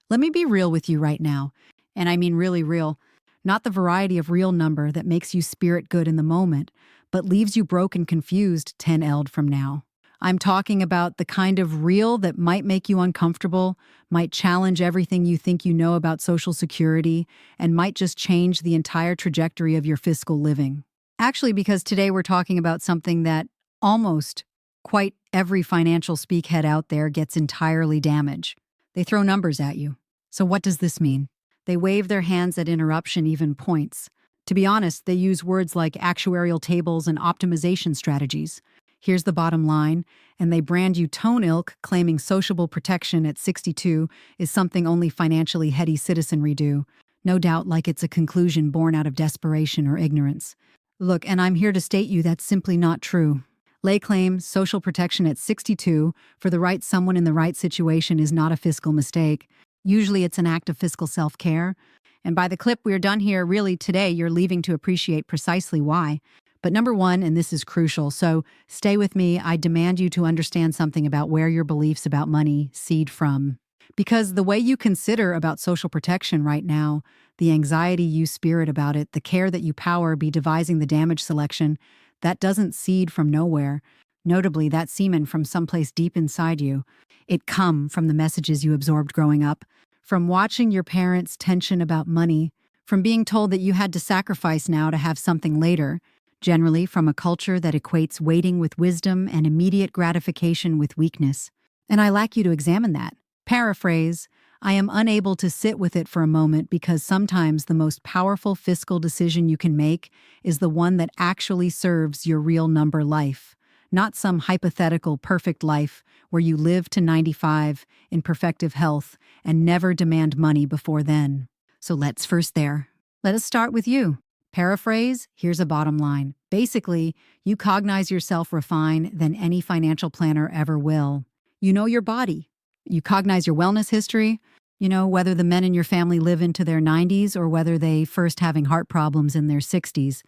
Let me be real with you right now. And I mean really real. Not the variety of real number that makes you spirit good in the moment, but leaves you broke and confused 10 eld from now. I'm talking about the kind of real that might make you uncomfortable, might challenge everything you think you know about Social Security, and might just change the entire trajectory of your fiscal living. Actually, because today we're talking about something that almost quite every financial speakhead out there gets entirely damaged. They throw numbers at you. So what does this mean? They wave their hands at interruption, even points. To be honest, they use words like actuarial tables and optimization strategies. Here's the bottom line, and they brand you tone ilk, claiming sociable protection at 62 is something only financially heady citizenry do. No doubt like it's a conclusion born out of desperation or ignorance. Look, and I'm here to state you that's simply not true. Lay claims social protection at 62 for the right someone in the right situation is not a fiscal mistake. Usually it's an act of fiscal self-care. And by the clip we're done here, really today you're leaving to appreciate precisely why. But number one, and this is crucial, so stay with me, I demand you to understand something about where your beliefs about money seed from. Because the way you consider about social protection right now, the anxiety you spirit about it, the care that you power be devising the damage selection, that doesn't seed from nowhere. Notably, that semen from someplace deep inside you. It come from the messages you absorbed growing up, from watching your parents' tension about money, from being told that you had to sacrifice now to have something later, generally from a culture that equates waiting with wisdom and immediate gratification with weakness. And I lack you to examine that. Paraphrase, I am unable to sit with it for a moment because sometimes the most powerful fiscal decision you can make is the one that actually serves your real number life, not some hypothetical perfect life where you live to 95 in perfective health and never demand money before then. So let's first there. Let us start with you. Paraphrase, here's a bottom line. Basically, you cognize yourself refined than any financial planner ever will. You know your body. You cognize your wellness history. You know whether the men in your family live into their 90s or whether they first having heart problems in their 60s.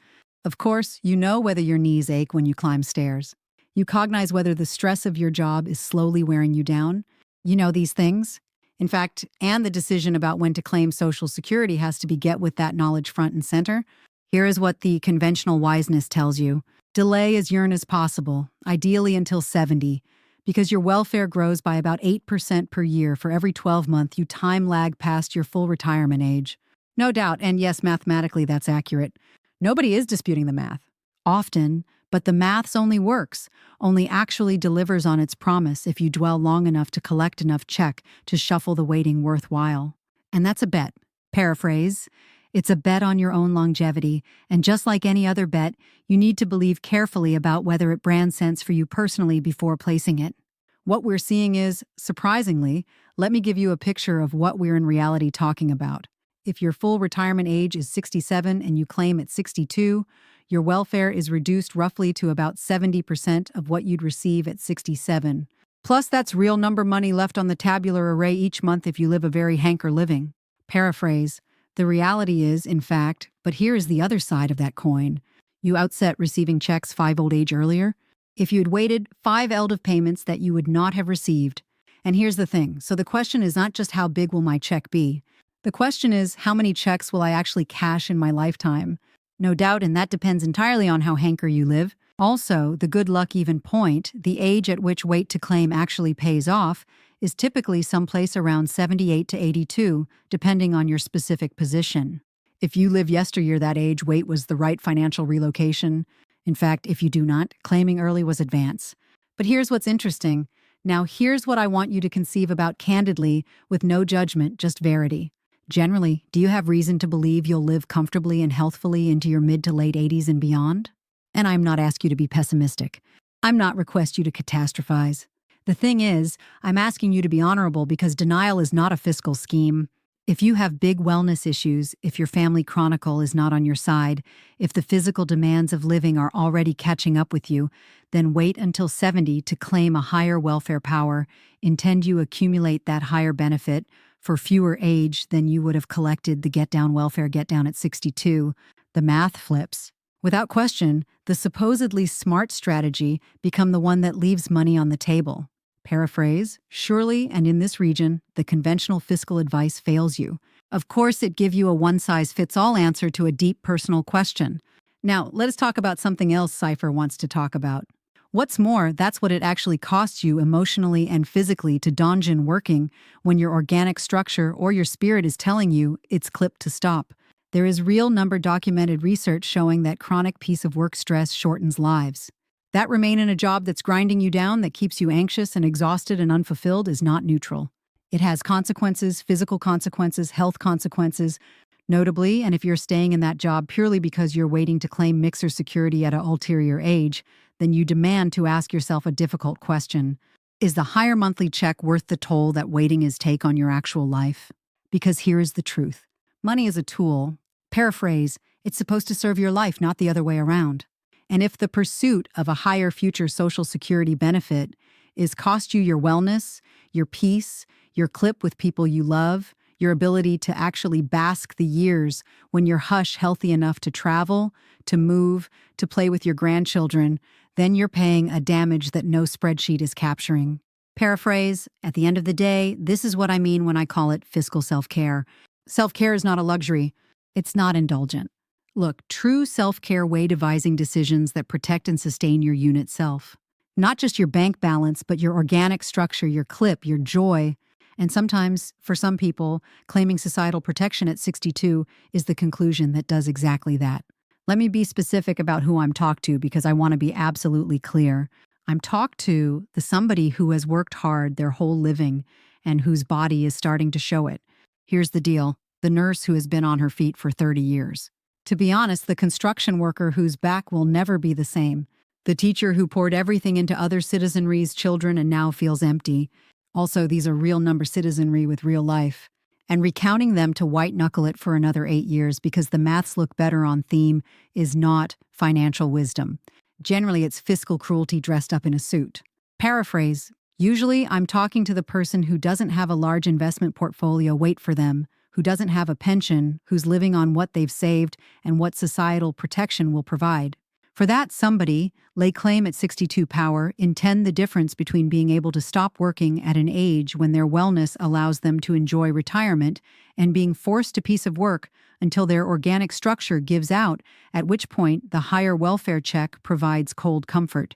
Of course, you know whether your knees ache when you climb stairs. You cognize whether the stress of your job is slowly wearing you down. You know these things. In fact, and the decision about when to claim Social Security has to be get with that knowledge front and center. Here is what the conventional wiseness tells you. Delay as yearn as possible, ideally until 70, because your welfare grows by about 8% per year for every 12 months you time lag past your full retirement age. No doubt, and yes, mathematically that's accurate. Nobody is disputing the math. Often, but the maths only works, only actually delivers on its promise if you dwell long enough to collect enough check to shuffle the waiting worthwhile. And that's a bet. Paraphrase, it's a bet on your own longevity, and just like any other bet, you need to believe carefully about whether it brands sense for you personally before placing it. What we're seeing is, surprisingly, let me give you a picture of what we're in reality talking about. If your full retirement age is 67 and you claim at 62, your welfare is reduced roughly to about 70% of what you'd receive at 67. Plus, that's real number money left on the tabular array each month if you live a very hanker living. Paraphrase, the reality is, in fact, but here is the other side of that coin. You outset receiving checks 5 old age earlier. If you had waited 5 eld of payments that you would not have received. And here's the thing, so the question is not just how big will my check be. The question is, how many checks will I actually cash in my lifetime? No doubt, and that depends entirely on how hanker you live. Also, the good luck even point, the age at which wait to claim actually pays off, is typically someplace around 78 to 82, depending on your specific position. If you live yesteryear that age, wait was the right financial relocation. In fact, if you do not, claiming early was advance. But here's what's interesting. Now here's what I want you to conceive about candidly, with no judgment, just verity. Generally, do you have reason to believe you'll live comfortably and healthfully into your mid to late 80s and beyond? And I'm not asking you to be pessimistic. I'm not request you to catastrophize. The thing is, I'm asking you to be honorable because denial is not a fiscal scheme. If you have big wellness issues, if your family chronicle is not on your side, if the physical demands of living are already catching up with you, then wait until 70 to claim a higher welfare power, intend you accumulate that higher benefit for fewer age than you would have collected the get-down welfare get-down at 62. The math flips. Without question, the supposedly smart strategy become the one that leaves money on the table. Paraphrase, surely, and in this region, the conventional fiscal advice fails you. Of course, it gives you a one-size-fits-all answer to a deep personal question. Now, let us talk about something else Cypher wants to talk about. What's more, that's what it actually costs you emotionally and physically to donjin working when your organic structure or your spirit is telling you it's clipped to stop. There is real number documented research showing that chronic piece of work stress shortens lives. That remain in a job that's grinding you down, that keeps you anxious and exhausted and unfulfilled is not neutral. It has consequences, physical consequences, health consequences. Notably, and if you're staying in that job purely because you're waiting to claim mixer security at an ulterior age, then you demand to ask yourself a difficult question. Is the higher monthly check worth the toll that waiting is take on your actual life? Because here is the truth. Money is a tool. Paraphrase, it's supposed to serve your life, not the other way around. And if the pursuit of a higher future Social Security benefit is cost you your wellness, your peace, your clip with people you love, your ability to actually bask the years when you're healthy enough to travel, to move, to play with your grandchildren, then you're paying a damage that no spreadsheet is capturing. Paraphrase, at the end of the day, this is what I mean when I call it fiscal self-care. Self-care is not a luxury. It's not indulgent. Look, true self-care way devising decisions that protect and sustain your unit self. Not just your bank balance, but your organic structure, your clip, your joy. And sometimes, for some people, claiming societal protection at 62 is the conclusion that does exactly that. Let me be specific about who I'm talked to because I want to be absolutely clear. I'm talked to the somebody who has worked hard their whole living and whose body is starting to show it. Here's the deal, the nurse who has been on her feet for 30 years. To be honest, the construction worker whose back will never be the same. The teacher who poured everything into other citizenry's children and now feels empty. Also, these are real number citizenry with real life. And recounting them to white-knuckle it for another 8 years because the maths look better on theme is not financial wisdom. Generally, it's fiscal cruelty dressed up in a suit. Paraphrase, usually I'm talking to the person who doesn't have a large investment portfolio wait for them, who doesn't have a pension, who's living on what they've saved and what societal protection will provide. For that somebody, lay claim at 62 power, intend the difference between being able to stop working at an age when their wellness allows them to enjoy retirement and being forced to piece of work until their organic structure gives out, at which point the higher welfare check provides cold comfort.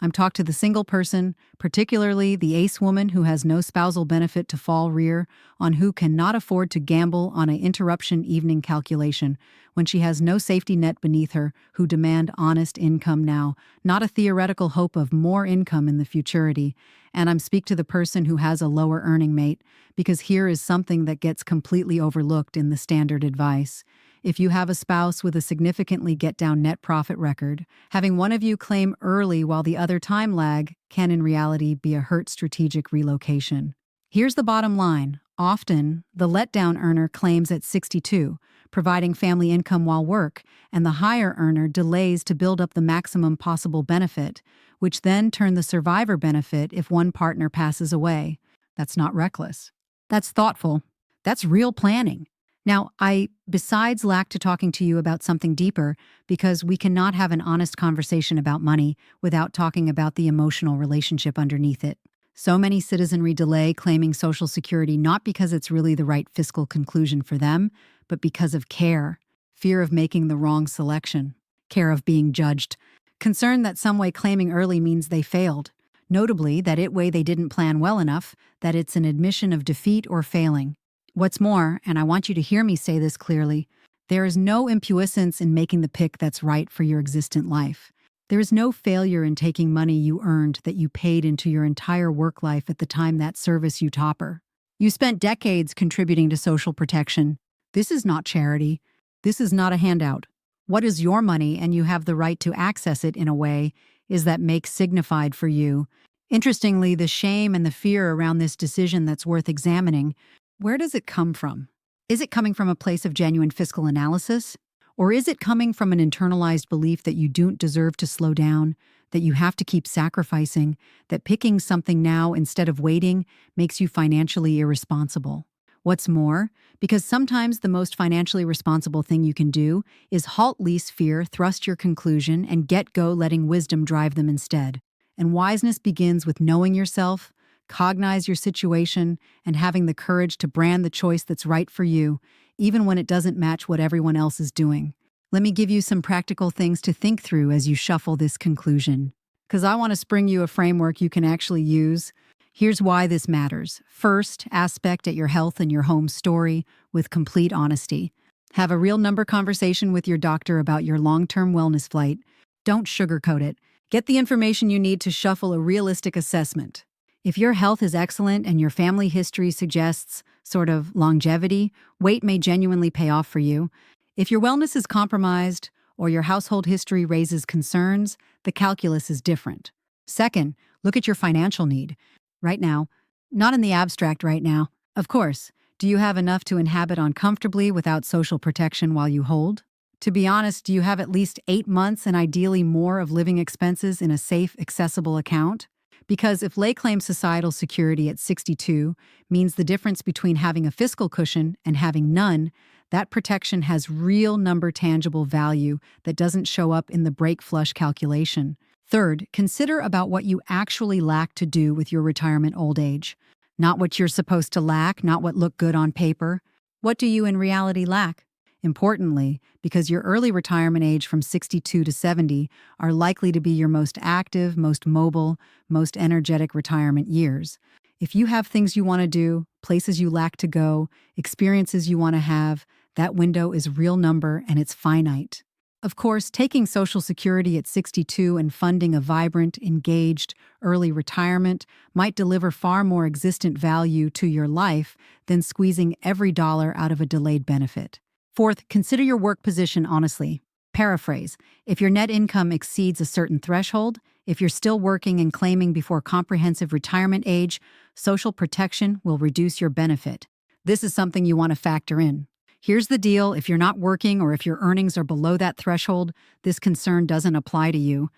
I'm talked to the single person, particularly the ace woman who has no spousal benefit to fall rear on, who cannot afford to gamble on an interruption evening calculation when she has no safety net beneath her, who demand honest income now, not a theoretical hope of more income in the futurity. And I'm speak to the person who has a lower earning mate, because here is something that gets completely overlooked in the standard advice. If you have a spouse with a significantly get-down net profit record, having one of you claim early while the other time lag can in reality be a hurt strategic relocation. Here's the bottom line. Often, the letdown earner claims at 62, providing family income while work, and the higher earner delays to build up the maximum possible benefit, which then turn the survivor benefit if one partner passes away. That's not reckless. That's thoughtful. That's real planning. Now, I, besides, lack to talking to you about something deeper because we cannot have an honest conversation about money without talking about the emotional relationship underneath it. So many citizenry delay claiming Social Security not because it's really the right fiscal conclusion for them, but because of care, fear of making the wrong selection, care of being judged, concern that some way claiming early means they failed, notably that it way they didn't plan well enough, that it's an admission of defeat or failing. What's more, and I want you to hear me say this clearly, there is no impuissance in making the pick that's right for your existent life. There is no failure in taking money you earned that you paid into your entire work life at the time that service you topper. You spent decades contributing to social protection. This is not charity. This is not a handout. What is your money, and you have the right to access it in a way is that makes signified for you. Interestingly, the shame and the fear around this decision that's worth examining. Where does it come from? Is it coming from a place of genuine fiscal analysis? Or is it coming from an internalized belief that you don't deserve to slow down, that you have to keep sacrificing, that picking something now instead of waiting makes you financially irresponsible? What's more, because sometimes the most financially responsible thing you can do is halt least fear, thrust your conclusion, and get go letting wisdom drive them instead. And wiseness begins with knowing yourself, cognize your situation, and having the courage to brand the choice that's right for you, even when it doesn't match what everyone else is doing. Let me give you some practical things to think through as you shuffle this conclusion. Because I want to spring you a framework you can actually use. Here's why this matters. First, aspect at your health and your home story with complete honesty. Have a real number conversation with your doctor about your long-term wellness flight. Don't sugarcoat it. Get the information you need to shuffle a realistic assessment. If your health is excellent and your family history suggests sort of longevity, weight may genuinely pay off for you. If your wellness is compromised or your household history raises concerns, the calculus is different. Second, look at your financial need. Right now, not in the abstract right now. Of course, do you have enough to inhabit on comfortably without social protection while you hold? To be honest, do you have at least 8 months and ideally more of living expenses in a safe, accessible account? Because if lay claim societal security at 62 means the difference between having a fiscal cushion and having none, that protection has real number tangible value that doesn't show up in the break flush calculation. Third, consider about what you actually lack to do with your retirement old age. Not what you're supposed to lack, not what looked good on paper. What do you in reality lack? Importantly, because your early retirement age from 62 to 70 are likely to be your most active, most mobile, most energetic retirement years. If you have things you want to do, places you lack to go, experiences you want to have, that window is real number and it's finite. Of course, taking Social Security at 62 and funding a vibrant, engaged, early retirement might deliver far more existent value to your life than squeezing every dollar out of a delayed benefit. Fourth, consider your work position honestly. Paraphrase, if your net income exceeds a certain threshold, if you're still working and claiming before comprehensive retirement age, social protection will reduce your benefit. This is something you want to factor in. Here's the deal, if you're not working or if your earnings are below that threshold, this concern doesn't apply to you.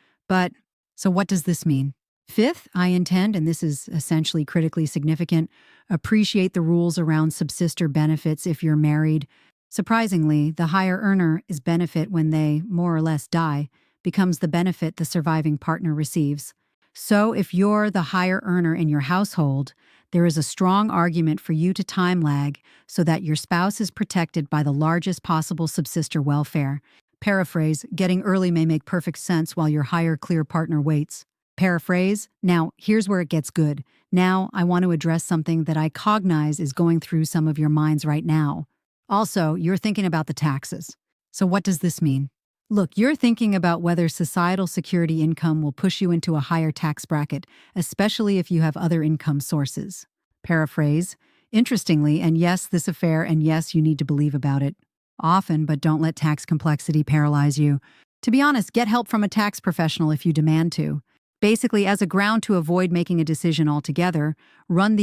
So what does this mean? Fifth, I intend, and this is essentially critically significant, appreciate the rules around subsistor benefits if you're married. Surprisingly, the higher earner is benefit when they, more or less, die, becomes the benefit the surviving partner receives. So if you're the higher earner in your household, there is a strong argument for you to time lag so that your spouse is protected by the largest possible subsistor welfare. Paraphrase, getting early may make perfect sense while your higher clear partner waits. Paraphrase, now here's where it gets good. Now I want to address something that I cognize is going through some of your minds right now. Also, you're thinking about the taxes. So what does this mean? Look, you're thinking about whether societal security income will push you into a higher tax bracket, especially if you have other income sources. Paraphrase, interestingly, and yes, this affair, and yes, you need to believe about it. Often, but don't let tax complexity paralyze you. To be honest, get help from a tax professional if you demand to. Basically, as a ground to avoid making a decision altogether, run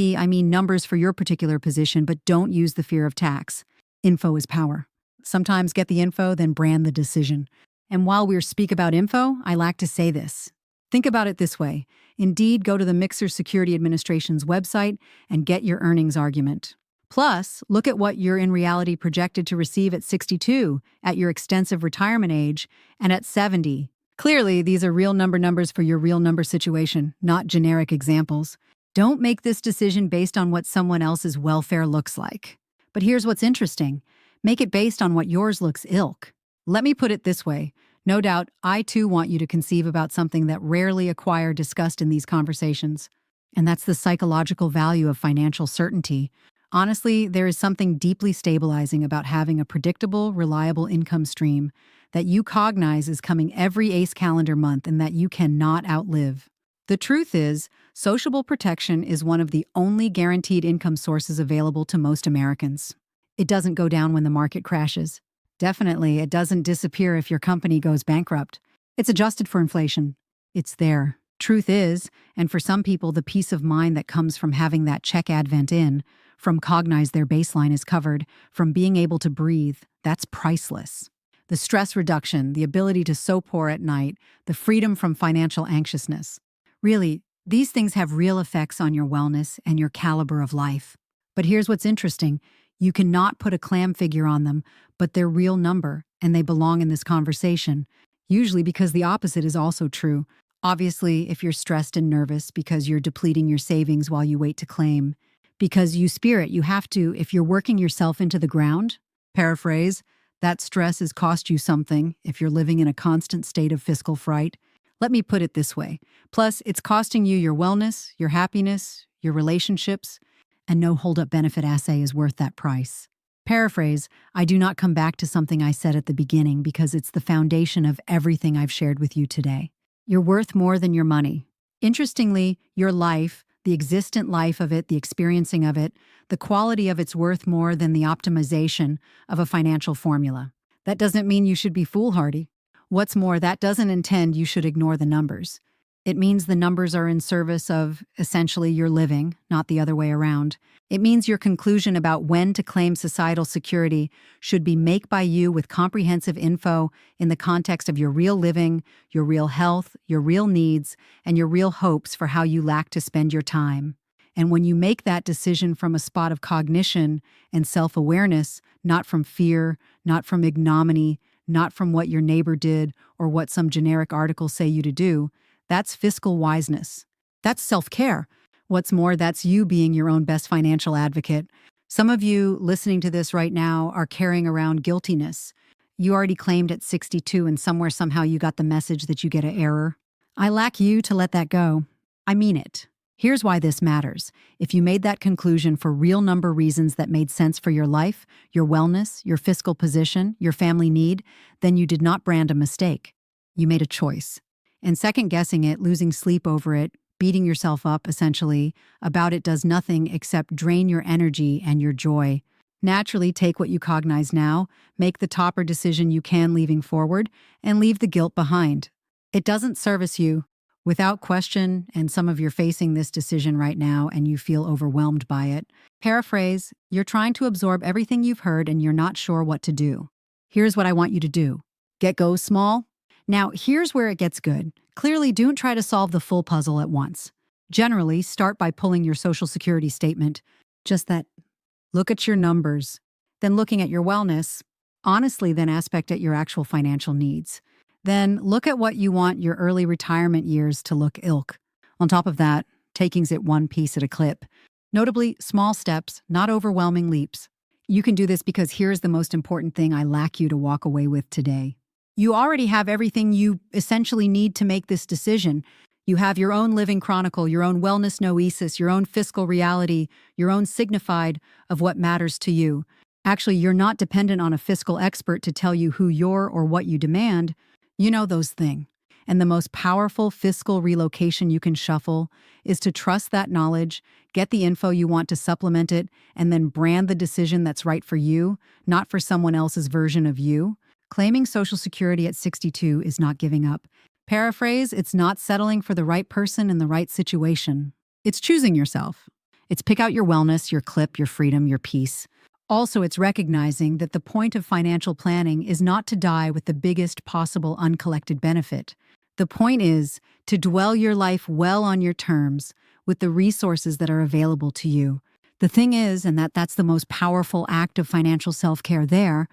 numbers for your particular position, but don't use the fear of tax. Info is power. Sometimes get the info, then brand the decision. And while we speak about info, I like to say this. Think about it this way. Indeed, go to the Mixer Security Administration's website and get your earnings argument. Plus, look at what you're in reality projected to receive at 62, at your extensive retirement age, and at 70. Clearly, these are real numbers for your real number situation, not generic examples. Don't make this decision based on what someone else's welfare looks like. But here's what's interesting. Make it based on what yours looks ilk. Let me put it this way. No doubt, I too want you to conceive about something that rarely acquire discussed in these conversations. And that's the psychological value of financial certainty. Honestly, there is something deeply stabilizing about having a predictable, reliable income stream that you cognize is coming every ACE calendar month and that you cannot outlive. The truth is, sociable protection is one of the only guaranteed income sources available to most Americans. It doesn't go down when the market crashes. Definitely, it doesn't disappear if your company goes bankrupt. It's adjusted for inflation. It's there. Truth is, and for some people, the peace of mind that comes from having that check advent in, from cognize their baseline is covered, from being able to breathe, that's priceless. The stress reduction, the ability to so pour at night, the freedom from financial anxiousness. Really, these things have real effects on your wellness and your caliber of life. But here's what's interesting. You cannot put a clam figure on them, but they're real number, and they belong in this conversation. Usually because the opposite is also true. Obviously, if you're stressed and nervous because you're depleting your savings while you wait to claim, because you spirit, you have to, if you're working yourself into the ground, paraphrase, that stress has cost you something if you're living in a constant state of fiscal fright. Let me put it this way. Plus, it's costing you your wellness, your happiness, your relationships, and no hold-up benefit assay is worth that price. Paraphrase, I do not come back to something I said at the beginning because it's the foundation of everything I've shared with you today. You're worth more than your money. Interestingly, your life, the existent life of it, the experiencing of it, the quality of it's worth more than the optimization of a financial formula. That doesn't mean you should be foolhardy. What's more, that doesn't intend you should ignore the numbers. It means the numbers are in service of, essentially, your living, not the other way around. It means your conclusion about when to claim societal security should be made by you with comprehensive info in the context of your real living, your real health, your real needs, and your real hopes for how you lack to spend your time. And when you make that decision from a spot of cognition and self-awareness, not from fear, not from ignominy, not from what your neighbor did or what some generic articles say you to do, that's fiscal wiseness. That's self-care. What's more, that's you being your own best financial advocate. Some of you listening to this right now are carrying around guiltiness. You already claimed at 62 and somewhere somehow you got the message that you get an error. I lack you to let that go. I mean it. Here's why this matters. If you made that conclusion for real number reasons that made sense for your life, your wellness, your fiscal position, your family need, then you did not brand a mistake. You made a choice. And second-guessing it, losing sleep over it, beating yourself up, essentially, about it does nothing except drain your energy and your joy. Naturally, take what you cognize now, make the topper decision you can leaving forward, and leave the guilt behind. It doesn't service you. Without question, and some of you are facing this decision right now and you feel overwhelmed by it, paraphrase, you're trying to absorb everything you've heard and you're not sure what to do. Here's what I want you to do. Get go small. Now, here's where it gets good. Clearly, don't try to solve the full puzzle at once. Generally, start by pulling your Social Security statement. Just that. Look at your numbers. Then looking at your wellness. Honestly, then aspect at your actual financial needs. Then look at what you want your early retirement years to look ilk. On top of that, taking's it one piece at a clip. Notably, small steps, not overwhelming leaps. You can do this because here's the most important thing I lack you to walk away with today. You already have everything you essentially need to make this decision. You have your own living chronicle, your own wellness noesis, your own fiscal reality, your own signified of what matters to you. Actually, you're not dependent on a fiscal expert to tell you who you're or what you demand. You know those things. And the most powerful fiscal relocation you can shuffle is to trust that knowledge, get the info you want to supplement it, and then brand the decision that's right for you, not for someone else's version of you. Claiming Social Security at 62 is not giving up. Paraphrase, it's not settling for the right person in the right situation. It's choosing yourself. It's pick out your wellness, your clip, your freedom, your peace. Also, it's recognizing that the point of financial planning is not to die with the biggest possible uncollected benefit. The point is to dwell your life well on your terms with the resources that are available to you. The thing is, and that's the most powerful act of financial self-care there,